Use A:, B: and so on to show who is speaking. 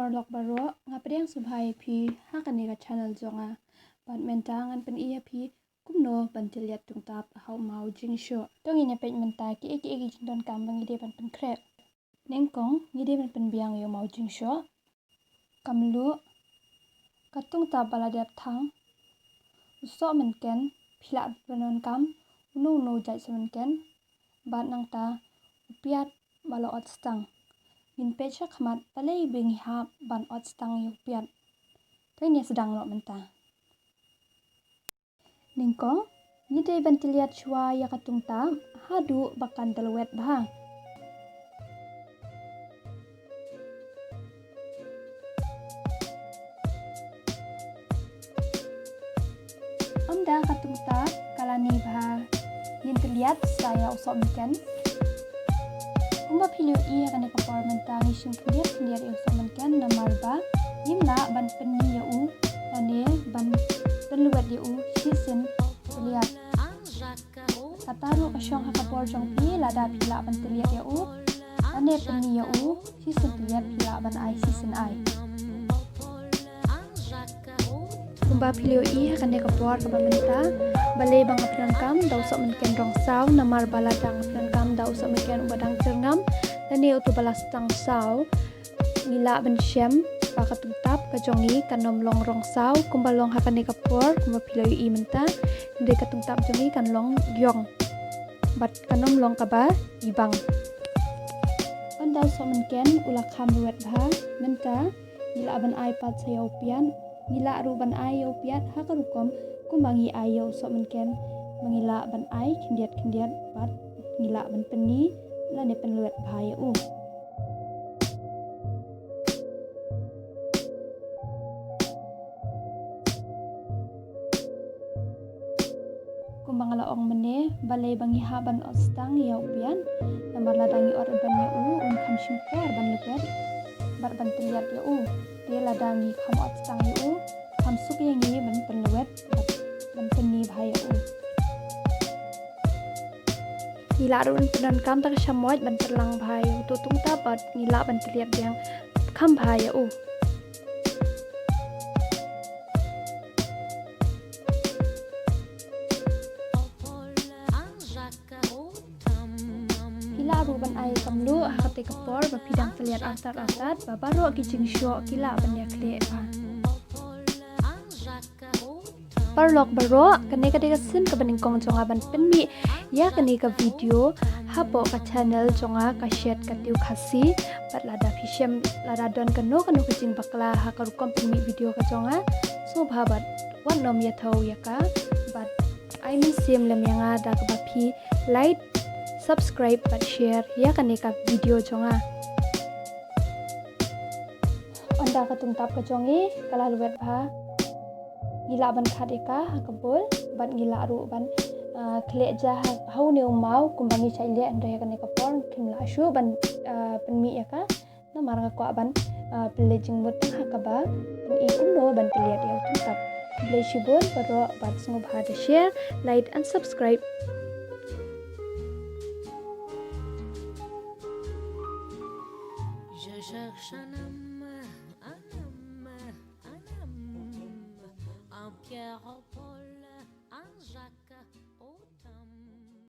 A: parlok baro ngapriang subhai phi hakani ka channel jonga badmenta ngan pen iya phi kumno bantiliat tungtap hau mau jing sho tongi nya pej menta ki eki jindon kam bangi de ban pen krek nengkong ngi de ban pen biang yo mau jing sho kamlu katung ta baladap thang uso menken phila banon kam no jai semenken bat nang ta upiat balo ot stang min pecha khamat palei bengi hap ban ot stang yu piat toinya sedang lo menta ningko ngide bantiliat chua ya katung ta hadu bakan dalwet bha onda katung ta kalani bha yintiliat saya usop miken kumba philu I hakane kapor menta ni sing kliat yo samanken namarba yimla ban penni ya u ane ban penluat ya u season kliat kataru kasyong hakapor jong pi lada phila ban kliat ya u ane penni ya u season kliat phila ban ai season ai kumba philu I hakane kapor ka menta bale bang apran kam dau sok menken rong saw namar bala dang apran kam dau sok menken ubadang cerngam dane utu balas tang saw ngila ban syam pakatung tap kajongi kanom long rong saw kumbalong hakane kapor kumba philu I menta de katung tap jongi kan long gyong bat kanom long kaba ibang on dau sok menken ula kham ruat bha menta ngila ban ai pat sayo pian ngila ruban ai yo piat hakarukom kumbangi ayo sok menken mangila ban ai kindiat bat ngila ban peni lane penluat bahaya kumbang la ong mene balai bangi haban ostang ya upian namar ladangi or ban ya kham shimper ban lepet bar ban teliat ya dia ladangi kham ostang ya kham suk yang ni ban penluat ban peni bahaya ngila run penan kam tak syamoy ban terlang bahaya tutung tapat ngila ban teliat yang kham bahaya kila ruban ai kamlu hakate kapor bapidang teliat asat babaro kijing syo kila ban ya kle parlok baro kane ka sim ka baning kong jonga ban penmi ya kane ka video hapo ka channel jonga ka share ka tiu khasi pat lada phisem lada don kano kijing bakla ha ka rukom penmi video ka jonga so bhabat wan nom ya thau ya ka bat I min sim lem yanga da ka baphi like subscribe but share ya kane ka video jonga onda ka tungtap ka jongi kala luet bha ngila ban khadeka hakabol ban ngila ru ban khle ja hau ne mau kumbangi chaile ando ya kane kapon khimla shu ban penmi ya ka na maranga ko ban pledging mut hakaba i kumno ban teliat ya tungtap bleshibon baro bat sungu bhada share like and subscribe je cherche un homme, un pierre